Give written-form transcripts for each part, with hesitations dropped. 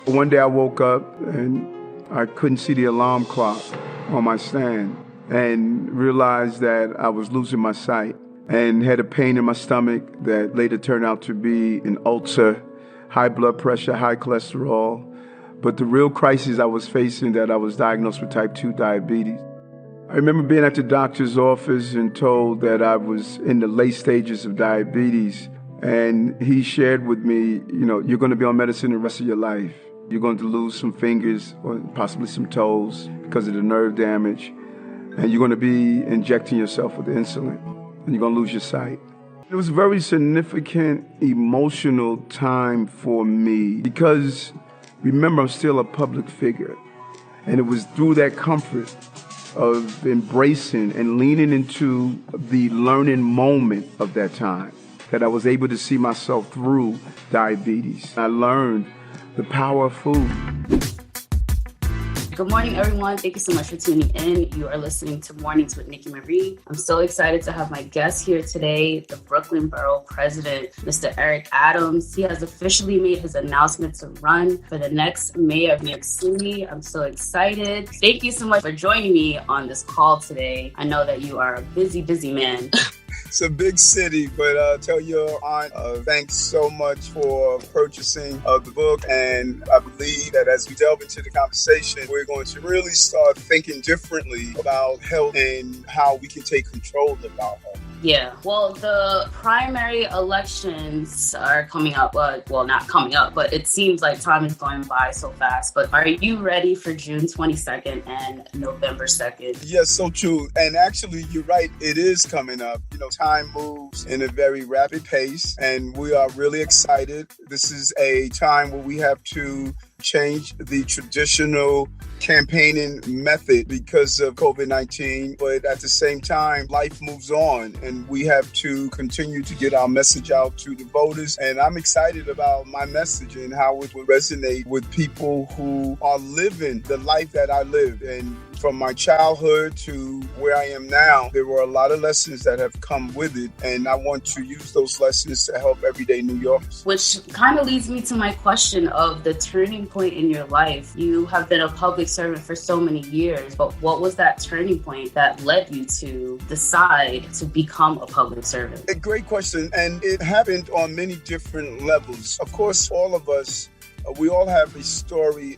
One day I woke up and I couldn't see the alarm clock on my stand and realized that I was losing my sight and had a pain in my stomach that later turned out to be an ulcer, high blood pressure, high cholesterol. But the real crisis I was facing, that I was diagnosed with type 2 diabetes. I remember being at the doctor's office and told that I was in the late stages of diabetes. And he shared with me, you're going to be on medicine the rest of your life. You're going to lose some fingers or possibly some toes because of the nerve damage. And you're going to be injecting yourself with insulin. And you're going to lose your sight. It was a very significant emotional time for me because, remember, I'm still a public figure. And it was through that comfort of embracing and leaning into the learning moment of that time that I was able to see myself through diabetes. I learned the power of food. Good morning, everyone. Thank you so much for tuning in. You are listening to Mornings with Nikki Marie. I'm so excited to have my guest here today, the Brooklyn Borough President, Mr. ERICADAMS. He has officially made his announcement to run for the next mayor of New York City. I'm so excited. Thank you so much for joining me on this call today. I know that you are a busy, busy man. It's a big city, but tell your aunt thanks so much for purchasing the book. And I believe that as we delve into the conversation, we're going to really start thinking differently about health and how we can take control of our health. Yeah, well, the primary elections are coming up. Well, not coming up, but it seems like time is going by so fast. But are you ready for June 22nd and November 2nd? Yes, so true. And actually, you're right. It is coming up. Time moves in a very rapid pace, and we are really excited. This is a time where we have to change the traditional campaigning method because of COVID-19. But at the same time, life moves on and we have to continue to get our message out to the voters. And I'm excited about my message and how it will resonate with people who are living the life that I lived. And from my childhood to where I am now, there were a lot of lessons that have come with it. And I want to use those lessons to help everyday New Yorkers. Which kind of leads me to my question of the turning point in your life. You have been a public servant for so many years, but what was that turning point that led you to decide to become a public servant? A great question. And it happened on many different levels. Of course, all of us, we all have a story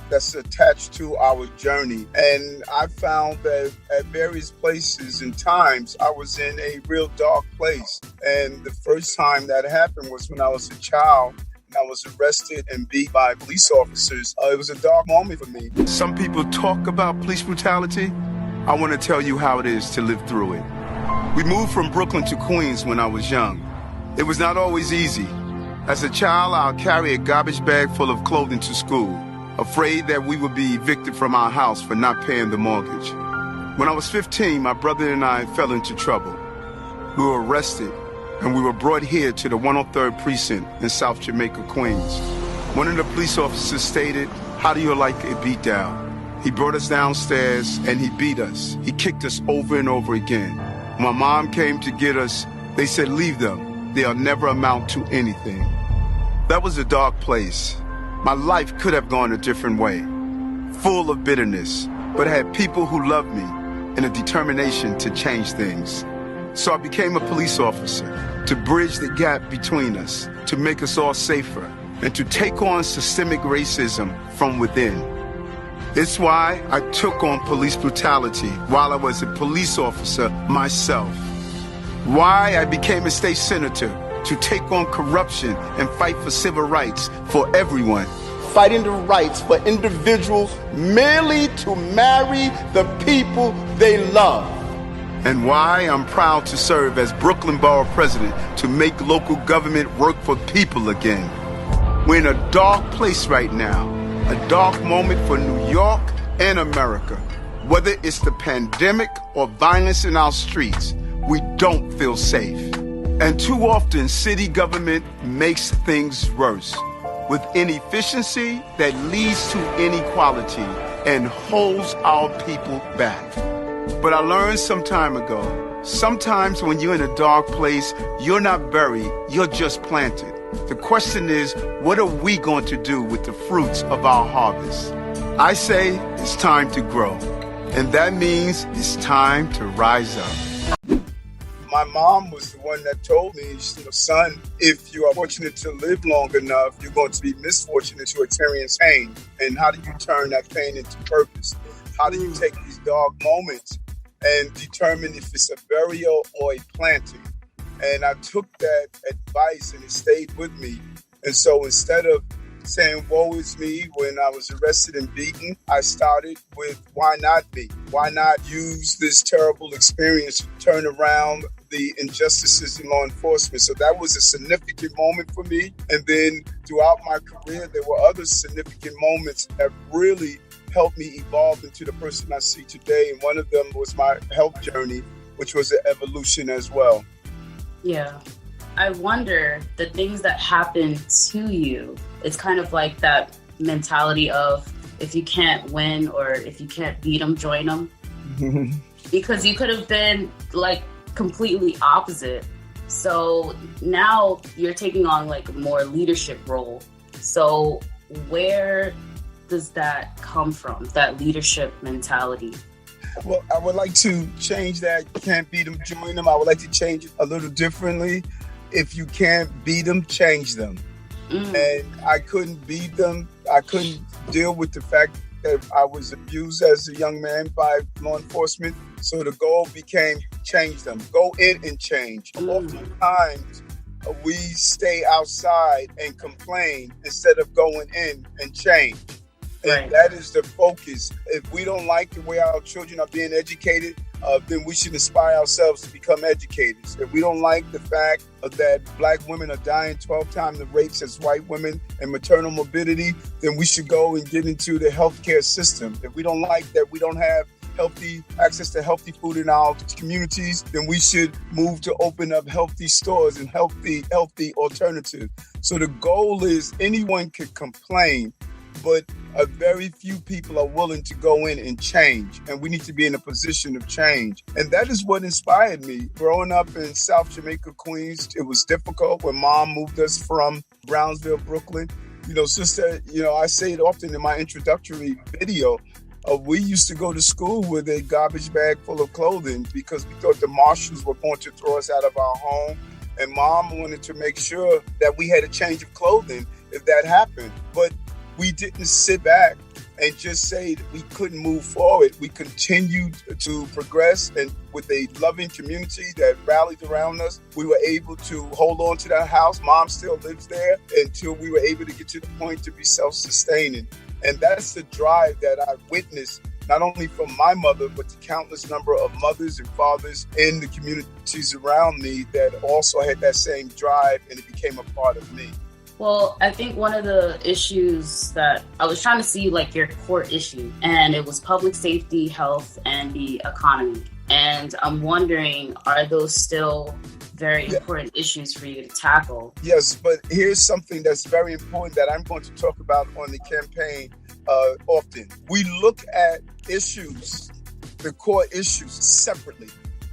that's attached to our journey. And I found that at various places and times, I was in a real dark place. And the first time that happened was when I was a child. I was arrested and beat by police officers. It was a dark moment for me. Some people talk about police brutality. I want to tell you how it is to live through it. We moved from Brooklyn to Queens when I was young. It was not always easy. As a child, I'll carry a garbage bag full of clothing to school, afraid that we would be evicted from our house for not paying the mortgage. When I was 15, my brother and I fell into trouble. We were arrested, and we were brought here to the 103rd Precinct in South Jamaica, Queens. One of the police officers stated, "How do you like a beatdown?" He brought us downstairs, and he beat us. He kicked us over and over again. When my mom came to get us, they said, "Leave them. They'll never amount to anything." That was a dark place. My life could have gone a different way, full of bitterness, but I had people who loved me and a determination to change things. So I became a police officer to bridge the gap between us, to make us all safer, and to take on systemic racism from within. It's why I took on police brutality while I was a police officer myself. Why I became a state senator to take on corruption and fight for civil rights for everyone. Fighting the rights for individuals merely to marry the people they love. And why I'm proud to serve as Brooklyn Borough President to make local government work for people again. We're in a dark place right now, a dark moment for New York and America. Whether it's the pandemic or violence in our streets, we don't feel safe. And too often, city government makes things worse with inefficiency that leads to inequality and holds our people back. But I learned some time ago, sometimes when you're in a dark place, you're not buried, you're just planted. The question is, what are we going to do with the fruits of our harvest? I say it's time to grow, and that means it's time to rise up. My mom was the one that told me, son, if you are fortunate to live long enough, you're going to be misfortunate to experience pain. And how do you turn that pain into purpose? How do you take these dark moments and determine if it's a burial or a planting? And I took that advice and it stayed with me. And so instead of saying, woe is me, when I was arrested and beaten, I started with, why not me? Why not use this terrible experience to turn around the injustices in law enforcement? So that was a significant moment for me. And then throughout my career, there were other significant moments that really helped me evolve into the person I see today. And one of them was my health journey, which was an evolution as well. Yeah. I wonder the things that happen to you, it's kind of like that mentality of if you can't win or if you can't beat them, join them. Because you could have been like completely opposite. So now you're taking on like a more leadership role. So where does that come from, that leadership mentality? Well, I would like to change that. You can't beat them, join them. I would like to change it a little differently. If you can't beat them, change them. And I couldn't beat them. I couldn't deal with the fact that I was abused as a young man by law enforcement. So the goal became change them. Go in and change. Oftentimes, we stay outside and complain instead of going in and change. And that is the focus. If we don't like the way our children are being educated, then we should inspire ourselves to become educators. If we don't like the fact that Black women are dying 12 times the rates as white women and maternal morbidity, then we should go and get into the healthcare system. If we don't like that we don't have healthy access to healthy food in our communities, then we should move to open up healthy stores and healthy alternatives. So the goal is anyone can complain, but a very few people are willing to go in and change, and we need to be in a position of change. And that is what inspired me. Growing up in South Jamaica, Queens, it was difficult when Mom moved us from Brownsville, Brooklyn. Sister, I say it often in my introductory video, we used to go to school with a garbage bag full of clothing because we thought the marshals were going to throw us out of our home. And Mom wanted to make sure that we had a change of clothing if that happened. But we didn't sit back and just say that we couldn't move forward. We continued to progress, and with a loving community that rallied around us, we were able to hold on to that house. Mom still lives there until we were able to get to the point to be self-sustaining. And that's the drive that I witnessed, not only from my mother, but the countless number of mothers and fathers in the communities around me that also had that same drive, and it became a part of me. Well, I think one of the issues that I was trying to see, like your core issue, and it was public safety, health, and the economy. And I'm wondering, are those still very important issues for you to tackle? Yes, but here's something that's very important that I'm going to talk about on the campaign often. We look at issues, the core issues, separately,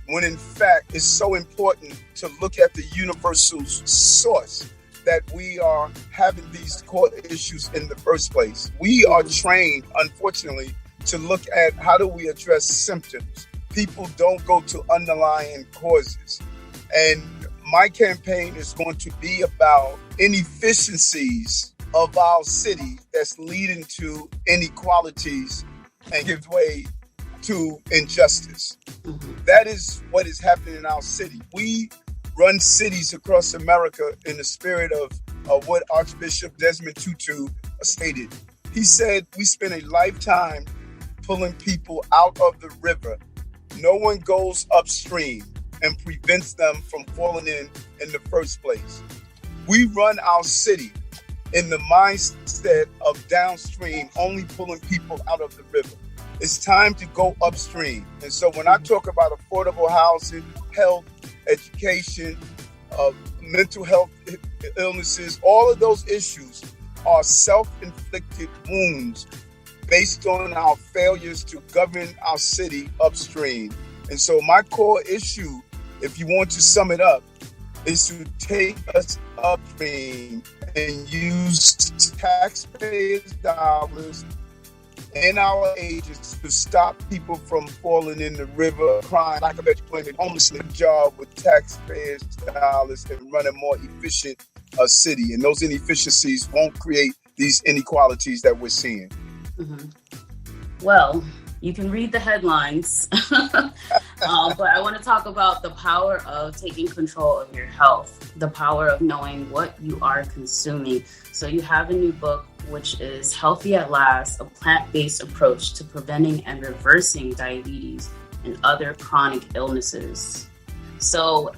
when in fact it's so important to look at the universal source that we are having these core issues in the first place. We are trained, unfortunately, to look at how do we address symptoms. People don't go to underlying causes. And my campaign is going to be about inefficiencies of our city that's leading to inequalities and gives way to injustice. That is what is happening in our city. We run cities across America in the spirit of what Archbishop Desmond Tutu stated. He said, we spend a lifetime pulling people out of the river. No one goes upstream and prevents them from falling in the first place. We run our city in the mindset of downstream, only pulling people out of the river. It's time to go upstream. And so when I talk about affordable housing, health, education, mental health illnesses, all of those issues are self-inflicted wounds based on our failures to govern our city upstream. And so my core issue, if you want to sum it up, is to take us upstream and use taxpayers' dollars and our agents to stop people from falling in the river, crime, lack of education, homelessness, job with taxpayers' dollars and run a more efficient city. And those inefficiencies won't create these inequalities that we're seeing. Mm-hmm. Well, you can read the headlines, but I want to talk about the power of taking control of your health, the power of knowing what you are consuming. So you have a new book, which is Healthy at Last, a plant-based approach to preventing and reversing diabetes and other chronic illnesses. So,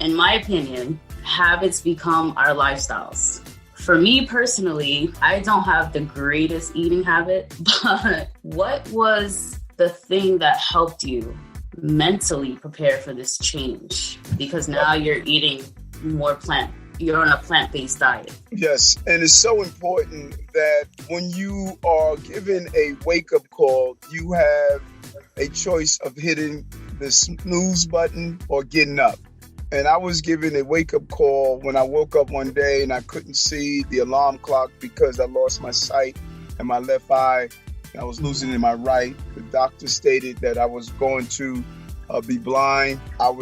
in my opinion, habits become our lifestyles. For me personally, I don't have the greatest eating habit, but what was the thing that helped you mentally prepare for this change? Because now you're eating more you're on a plant-based diet. Yes, and it's so important that when you are given a wake-up call, you have a choice of hitting the snooze button or getting up. And I was given a wake-up call when I woke up one day and I couldn't see the alarm clock because I lost my sight in my left eye. I was losing in my right. The doctor stated that I was going to be blind. I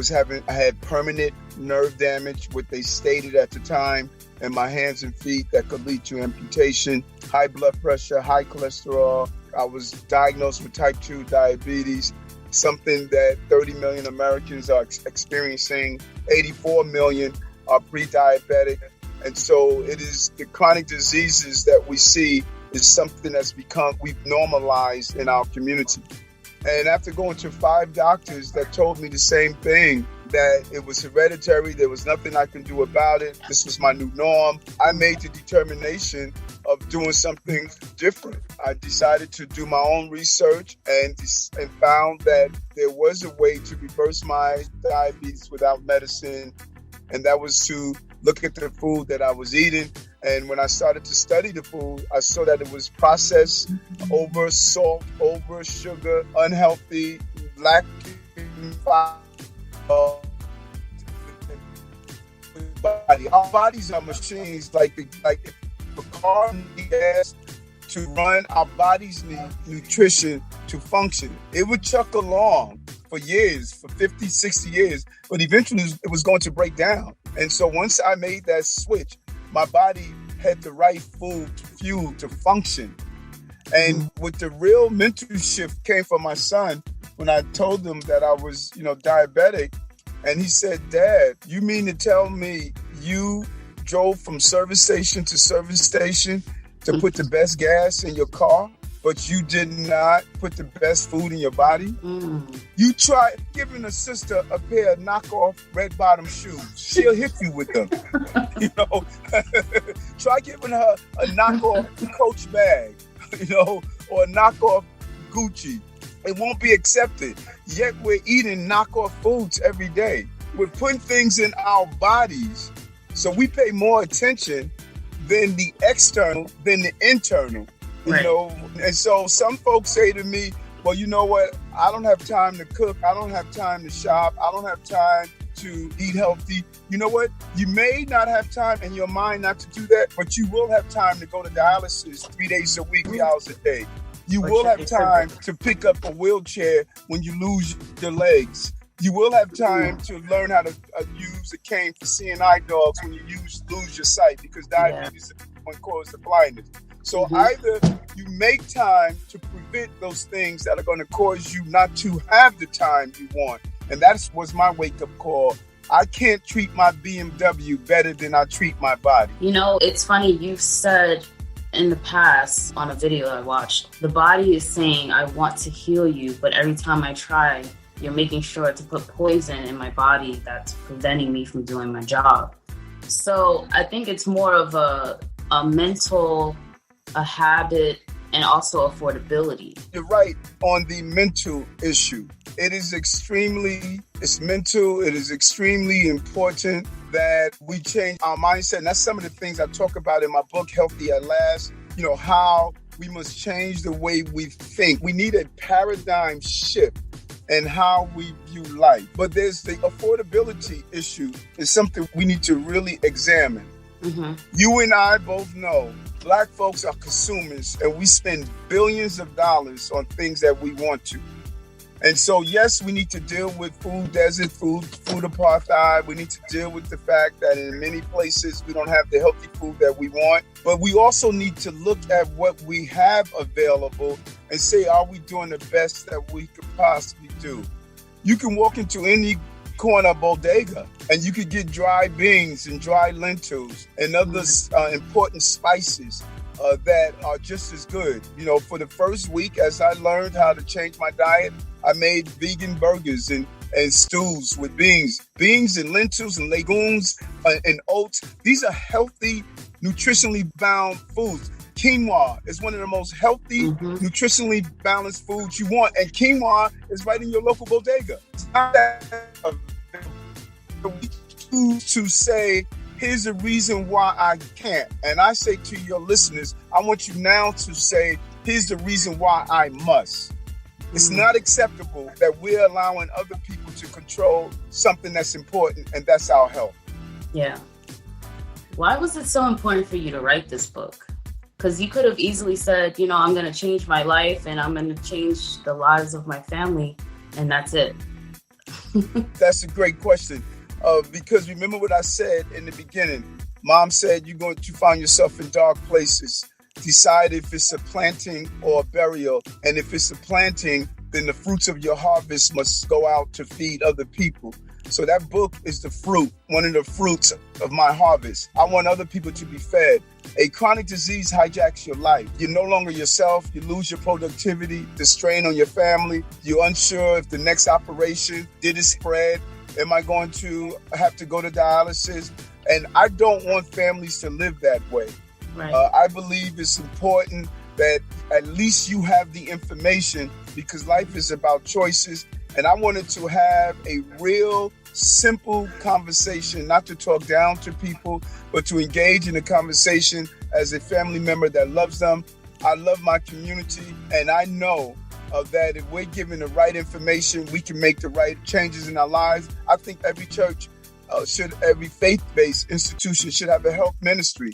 had permanent nerve damage, what they stated at the time, in my hands and feet that could lead to amputation, high blood pressure, high cholesterol. I was diagnosed with type 2 diabetes, something that 30 million Americans are experiencing. 84 million are pre-diabetic. And so it is the chronic diseases that we see is something that's we've normalized in our community. And after going to 5 doctors that told me the same thing, that it was hereditary, there was nothing I can do about it, this was my new norm, I made the determination of doing something different. I decided to do my own research and found that there was a way to reverse my diabetes without medicine, and that was to look at the food that I was eating. And when I started to study the food, I saw that it was processed, over salt, over sugar, unhealthy, lacking fiber. Our bodies are machines, like the car needs gas to run. Our bodies need nutrition to function. It would chuck along for years, for 50, 60 years, but eventually it was going to break down. And so once I made that switch, my body had the right food, fuel to function. And with the real mental shift came from my son when I told him that I was, diabetic. And he said, "Dad, you mean to tell me you drove from service station to service station to put the best gas in your car, but you did not put the best food in your body? You try giving a sister a pair of knockoff red bottom shoes. She'll hit you with them. Try giving her a knockoff Coach bag, or a knockoff Gucci. It won't be accepted. Yet we're eating knockoff foods every day. We're putting things in our bodies, so we pay more attention than the external, than the internal. Right. And so some folks say to me, well, you know what? I don't have time to cook. I don't have time to shop. I don't have time to eat healthy. You know what? You may not have time in your mind not to do that, but you will have time to go to dialysis 3 days a week, 3 hours a day. You will have time to pick up a wheelchair when you lose your legs. You will have time to learn how to use a cane for seeing eye dogs when you lose your sight, because diabetes is one cause of blindness. So either you make time to prevent those things that are going to cause you not to have the time you want. And that was my wake-up call. I can't treat my BMW better than I treat my body. It's funny, you've said in the past on a video I watched, the body is saying, I want to heal you, but every time I try, you're making sure to put poison in my body that's preventing me from doing my job. So I think it's more of a mental, a habit, and also affordability. You're right on the mental issue. It's mental. It is extremely important that we change our mindset. And that's some of the things I talk about in my book, Healthy at Last. How we must change the way we think. We need a paradigm shift and how we view life. But there's the affordability issue is something we need to really examine. You and I both know Black folks are consumers, and we spend billions of dollars on things that we want to. And so, yes, we need to deal with food desert, food apartheid. We need to deal with the fact that in many places we don't have the healthy food that we want. But we also need to look at what we have available and say, are we doing the best that we could possibly do? You can walk into any corner bodega and you could get dry beans and dry lentils and other important spices that are just as good. You know, for the first week, as I learned how to change my diet, I made vegan burgers and stews with beans and lentils and legumes and oats. These are healthy, nutritionally bound foods. Quinoa is one of the most healthy, nutritionally balanced foods you want. And quinoa is right in your local bodega. It's not that we choose to say, here's the reason why I can't. And I say to your listeners, I want you now to say, here's the reason why I must. It's not acceptable that we're allowing other people to control something that's important, and that's our health. Yeah. Why was it so important for you to write this book? Because you could have easily said, you know, I'm going to change my life and I'm going to change the lives of my family, and that's it. That's a great question. Because remember what I said in the beginning. Mom said you're going to find yourself in dark places. Decide if it's a planting or a burial. And if it's a planting, then the fruits of your harvest must go out to feed other people. So that book is the fruit, one of the fruits of my harvest. I want other people to be fed. A chronic disease hijacks your life. You're no longer yourself. You lose your productivity, the strain on your family. You're unsure if the next operation, did it spread? Am I going to have to go to dialysis? And I don't want families to live that way. Right. I believe it's important that at least you have the information, because life is about choices. And I wanted to have a real simple conversation, not to talk down to people, but to engage in a conversation as a family member that loves them. I love my community, and I know that if we're given the right information, we can make the right changes in our lives. I think every church every faith-based institution should have a health ministry.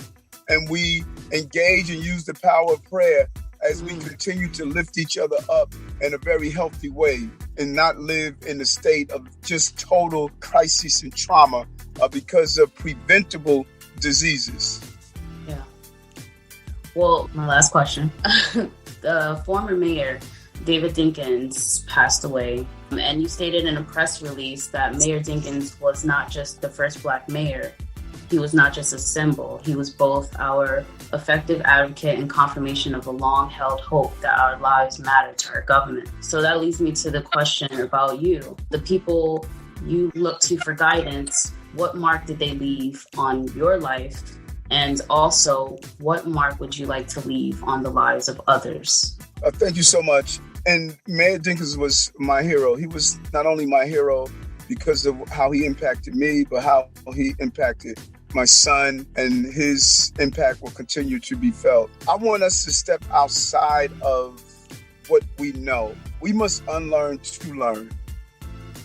And we engage and use the power of prayer as we continue to lift each other up in a very healthy way and not live in a state of just total crisis and trauma because of preventable diseases. Yeah. Well, my last question. The former mayor, David Dinkins, passed away. And you stated in a press release that Mayor Dinkins was not just the first Black mayor. He was not just a symbol. He was both our effective advocate and confirmation of a long-held hope that our lives matter to our government. So that leads me to the question about you. The people you look to for guidance, what mark did they leave on your life? And also, what mark would you like to leave on the lives of others? Thank you so much. And Mayor Dinkins was my hero. He was not only my hero because of how he impacted me, but how he impacted my son, and his impact will continue to be felt. I want us to step outside of what we know. We must unlearn to learn.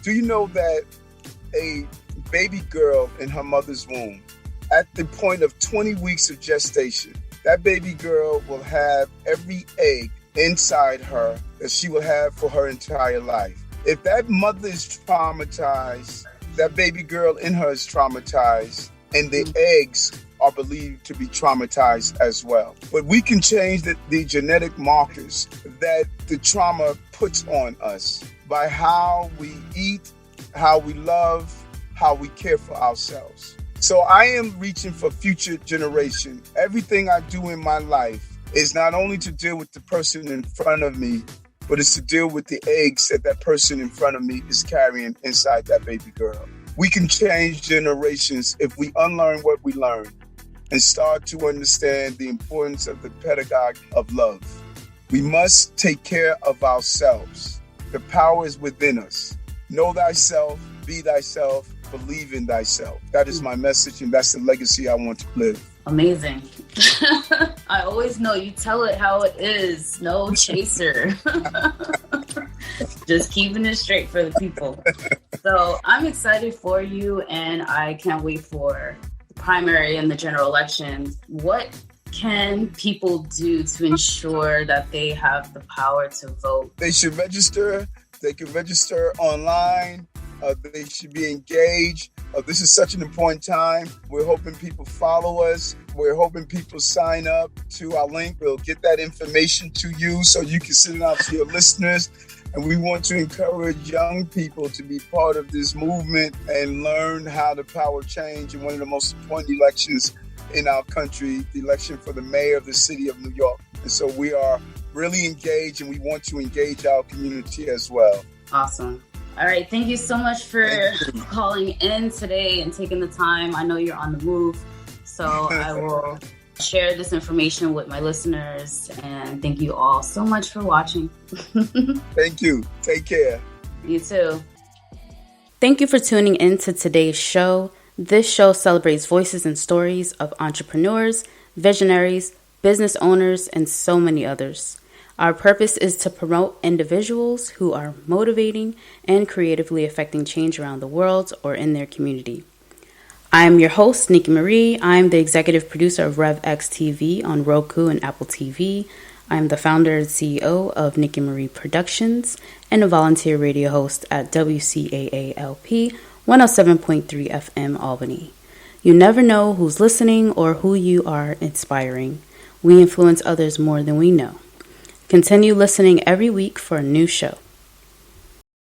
Do you know that a baby girl in her mother's womb, at the point of 20 weeks of gestation, that baby girl will have every egg inside her that she will have for her entire life? If that mother is traumatized, that baby girl in her is traumatized, and the eggs are believed to be traumatized as well. But we can change the genetic markers that the trauma puts on us by how we eat, how we love, how we care for ourselves. So I am reaching for future generation. Everything I do in my life is not only to deal with the person in front of me, but it's to deal with the eggs that person in front of me is carrying inside that baby girl. We can change generations if we unlearn what we learn and start to understand the importance of the pedagogy of love. We must take care of ourselves. The power is within us. Know thyself, be thyself, believe in thyself. That is my message, and that's the legacy I want to live. Amazing. I always know you tell it how it is. No chaser. Just keeping it straight for the people. So I'm excited for you, and I can't wait for the primary and the general elections. What can people do to ensure that they have the power to vote? They should register. They can register online. They should be engaged. This is such an important time. We're hoping people follow us. We're hoping people sign up to our link. We'll get that information to you so you can send it out to your listeners. And we want to encourage young people to be part of this movement and learn how to power change in one of the most important elections in our country, the election for the mayor of the city of New York. And so we are really engaged, and we want to engage our community as well. Awesome. All right. Thank you so much for calling in today and taking the time. I know you're on the move, so I will share this information with my listeners. And thank you all so much for watching. Thank you. Take care. You too. Thank you for tuning in to today's show. This show celebrates voices and stories of entrepreneurs, visionaries, business owners, and so many others. Our purpose is to promote individuals who are motivating and creatively affecting change around the world or in their community. I'm your host, Nikki Marie. I'm the executive producer of RevX TV on Roku and Apple TV. I'm the founder and CEO of Nikki Marie Productions and a volunteer radio host at WCAALP 107.3 FM Albany. You never know who's listening or who you are inspiring. We influence others more than we know. Continue listening every week for a new show.